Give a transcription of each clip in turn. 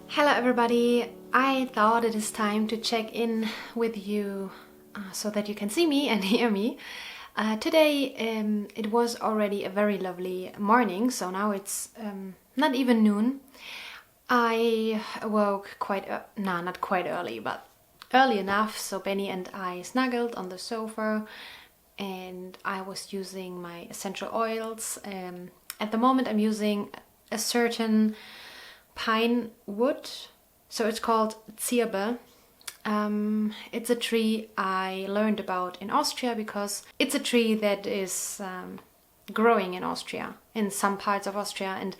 Hello everybody! I thought it is time to check in with you so that you can see me and hear me. Today it was already a very lovely morning, so now it's not even noon. I awoke not quite early, but early enough, so Benny and I snuggled on the sofa and I was using my essential oils. At the moment I'm using a certain pine wood, so it's called Zirbe. It's a tree I learned about in Austria because it's a tree that is growing in Austria, in some parts of Austria, and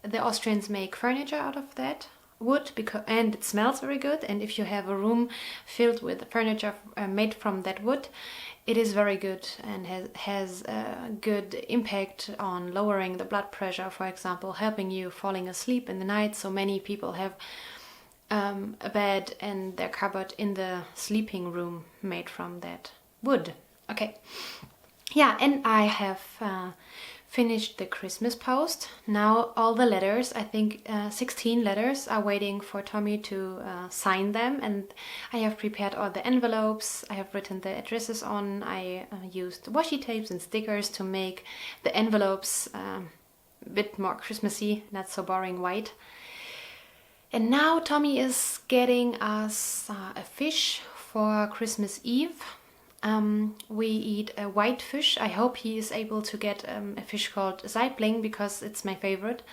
the Austrians make furniture out of that wood and it smells very good. And if you have a room filled with furniture made from that wood, it is very good and has a good impact on lowering the blood pressure, for example, helping you falling asleep in the night. So many people have a bed and their cupboard in the sleeping room made from that wood. Okay, yeah, and I have finished the Christmas post. Now all the letters, I think 16 letters, are waiting for Tommy to sign them, and I have prepared all the envelopes. I have written the addresses on. I used washi tapes and stickers to make the envelopes a bit more Christmassy, not so boring white. And now Tommy is getting us a fish for Christmas Eve. We eat a white fish. I hope he is able to get a fish called Saibling because it's my favorite.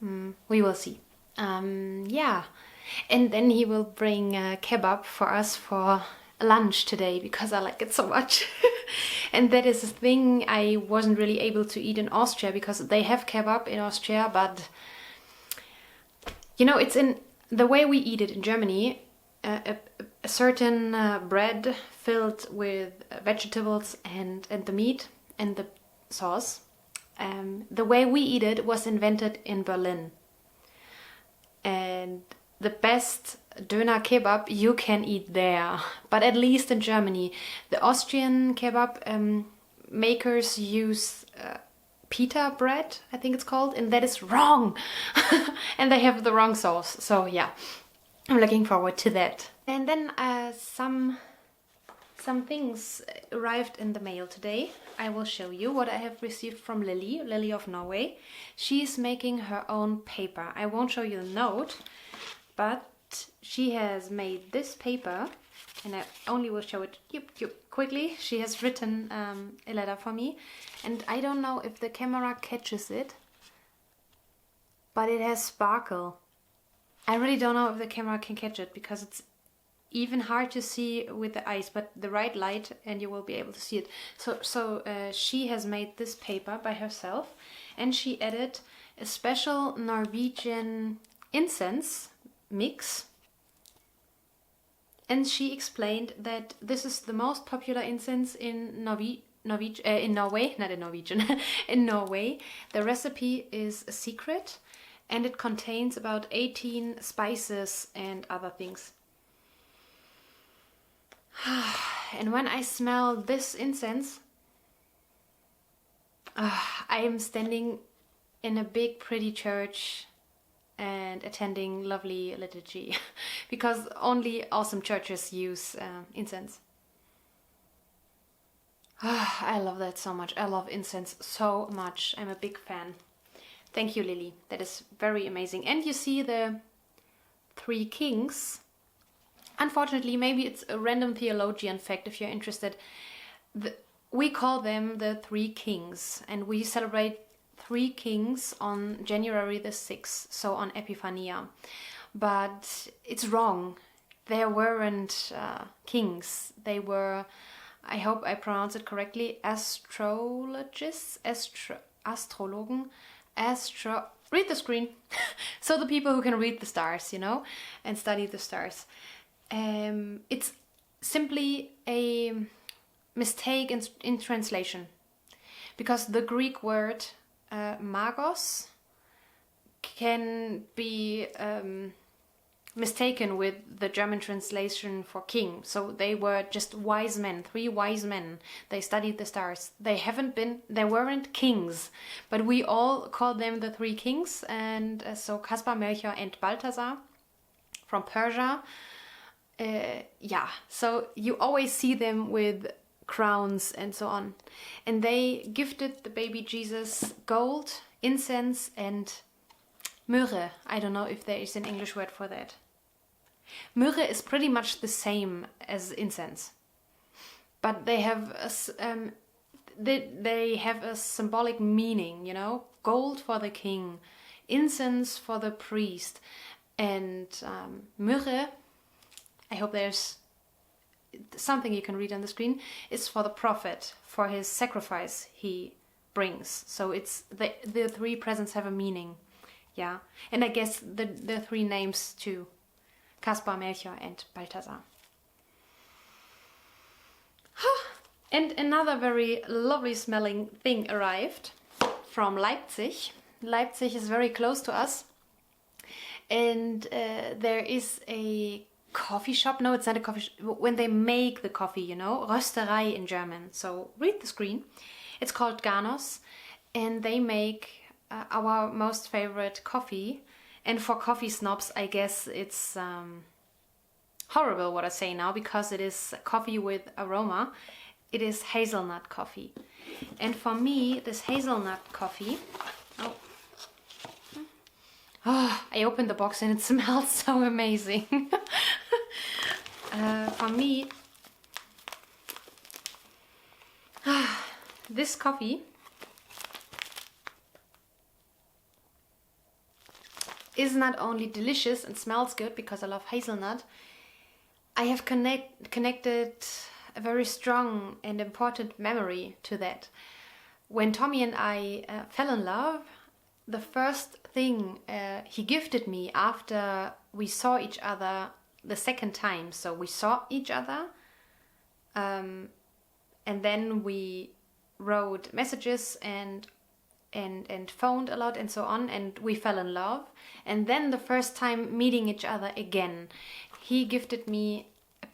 We will see. Yeah, and then he will bring kebab for us for lunch today because I like it so much. And that is a thing I wasn't really able to eat in Austria because they have kebab in Austria, but you know, it's in the way we eat it in Germany. A certain bread filled with vegetables and the meat and the sauce. The way we eat it was invented in Berlin. And the best Döner kebab you can eat there. But at least in Germany, the Austrian kebab makers use pita bread, I think it's called, and that is wrong. And they have the wrong sauce. So yeah, I'm looking forward to that. And then some things arrived in the mail today. I will show you what I have received from Lily of Norway. She's making her own paper. I won't show you the note, but she has made this paper, and I only will show it quickly. She has written a letter for me, and I don't know if the camera catches it, but it has sparkle. I really don't know if the camera can catch it because it's even hard to see with the eyes, but the right light and you will be able to see it. So she has made this paper by herself, and she added a special Norwegian incense mix. And she explained that this is the most popular incense in Norway, not in Norwegian, in Norway. The recipe is a secret, and it contains about 18 spices and other things. And when I smell this incense, I am standing in a big pretty church and attending lovely liturgy because only awesome churches use incense. I love that so much. I love incense so much. I'm a big fan. Thank you, Lily. That is very amazing. And you see the three kings. Unfortunately, maybe it's a random theologian fact if you're interested. We call them the three kings, and we celebrate three kings on January the 6th, so on Epiphania. But it's wrong. There weren't kings. They were, I hope I pronounce it correctly, astrologists, astrologen, read the screen. So the people who can read the stars, you know, and study the stars. It's simply a mistake in translation, because the Greek word magos can be mistaken with the German translation for king. So they were just wise men, three wise men. They studied the stars. They weren't kings, but we all call them the three kings. And so Kaspar, Melchior and Balthasar. from Persia. Yeah, so you always see them with crowns and so on. And they gifted the baby Jesus gold, incense and myrrhe. I don't know if there is an English word for that. Myrrhe is pretty much the same as incense, but they have they have a symbolic meaning, you know. Gold for the king, incense for the priest, and myrrhe, I hope there's something you can read on the screen, is for the prophet, for his sacrifice he brings. So it's the three presents have a meaning. Yeah, and I guess the three names too: Kaspar, Melchior and Balthasar. And another very lovely smelling thing arrived from Leipzig. Leipzig is very close to us, and there is a coffee shop. No, it's not a coffee shop. When they make the coffee, you know, Rösterei in German. So read the screen. It's called Ganos, and they make our most favorite coffee. And for coffee snobs, I guess it's horrible what I say now, because it is coffee with aroma. It is hazelnut coffee. And for me, this hazelnut coffee... Oh, I opened the box and it smells so amazing. For me, this coffee is not only delicious and smells good because I love hazelnut, I have connected a very strong and important memory to that. When Tommy and I fell in love, the first thing he gifted me after we saw each other the second time, so we saw each other and then we wrote messages and phoned a lot and so on, and we fell in love. And then the first time meeting each other again, he gifted me a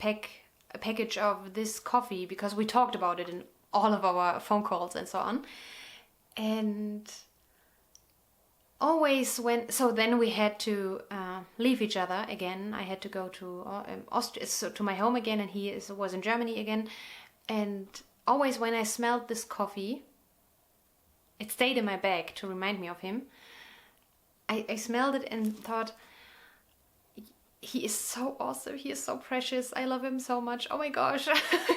package of this coffee, because we talked about it in all of our phone calls and so on. And always so then we had to leave each other again. I had to go to Austria, so to my home again, and he was in Germany again. And always when I smelled this coffee, it stayed in my bag to remind me of him. I smelled it and thought, he is so awesome, he is so precious, I love him so much, oh my gosh.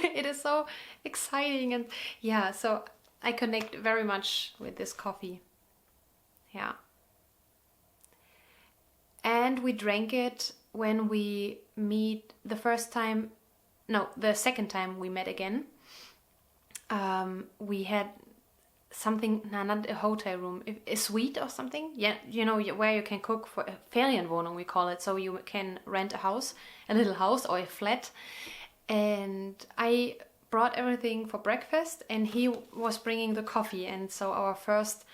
It is so exciting. And yeah, so I connect very much with this coffee. Yeah. And we drank it when we meet the second time we met again. We had something, not a hotel room, a suite or something. Yeah, you know, where you can cook for a Ferienwohnung, we call it. So you can rent a house, a little house or a flat. And I brought everything for breakfast and he was bringing the coffee. And so our first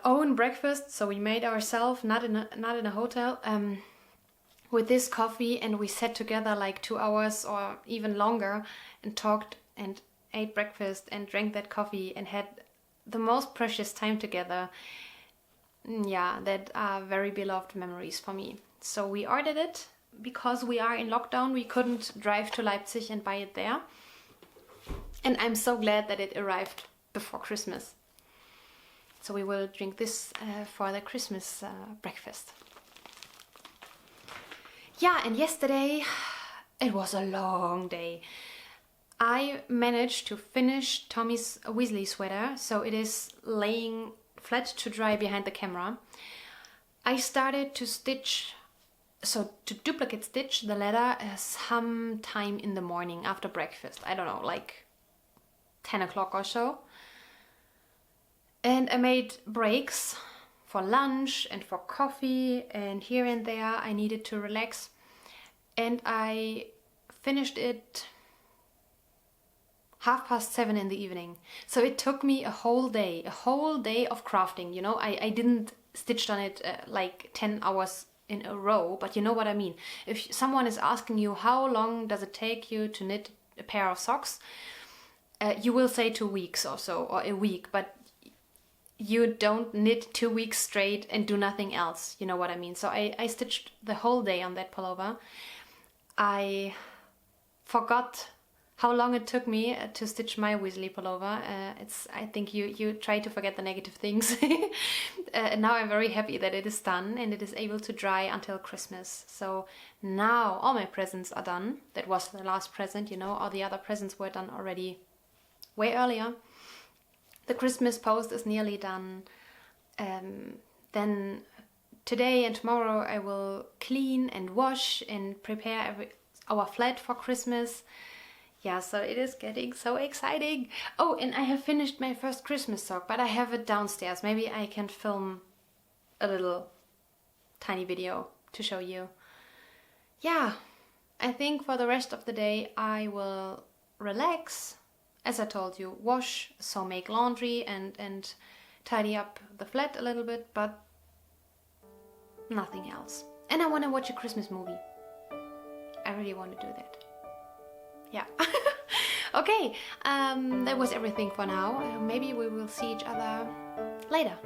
own breakfast, so we made ourselves, not in a hotel, with this coffee, and we sat together like 2 hours or even longer and talked and ate breakfast and drank that coffee and had the most precious time together. Yeah, that are very beloved memories for me. So we ordered it because we are in lockdown. We couldn't drive to Leipzig and buy it there. And I'm so glad that it arrived before Christmas. So we will drink this for the Christmas breakfast. Yeah, and yesterday it was a long day. I managed to finish Tommy's Weasley sweater, so it is laying flat to dry behind the camera. I started to stitch, so to duplicate stitch the letter sometime in the morning after breakfast. I don't know, like 10 o'clock or so. And I made breaks for lunch and for coffee, and here and there I needed to relax. And I finished it 7:30 in the evening. So it took me a whole day of crafting, you know. I didn't stitch on it like 10 hours in a row, but you know what I mean. If someone is asking you how long does it take you to knit a pair of socks, you will say 2 weeks or so, or a week, but you don't knit 2 weeks straight and do nothing else, you know what I mean? So I stitched the whole day on that pullover. I forgot how long it took me to stitch my Weasley pullover. I think you try to forget the negative things. And now I'm very happy that it is done and it is able to dry until Christmas. So now all my presents are done. That was the last present, you know, all the other presents were done already way earlier. The Christmas post is nearly done. Then today and tomorrow I will clean and wash and prepare our flat for Christmas. Yeah, so it is getting so exciting. Oh, and I have finished my first Christmas sock, but I have it downstairs. Maybe I can film a little tiny video to show you. Yeah, I think for the rest of the day I will relax. As I told you, wash, so make laundry and tidy up the flat a little bit, but nothing else. And I want to watch a Christmas movie. I really want to do that. Yeah. Okay, that was everything for now. Maybe we will see each other later.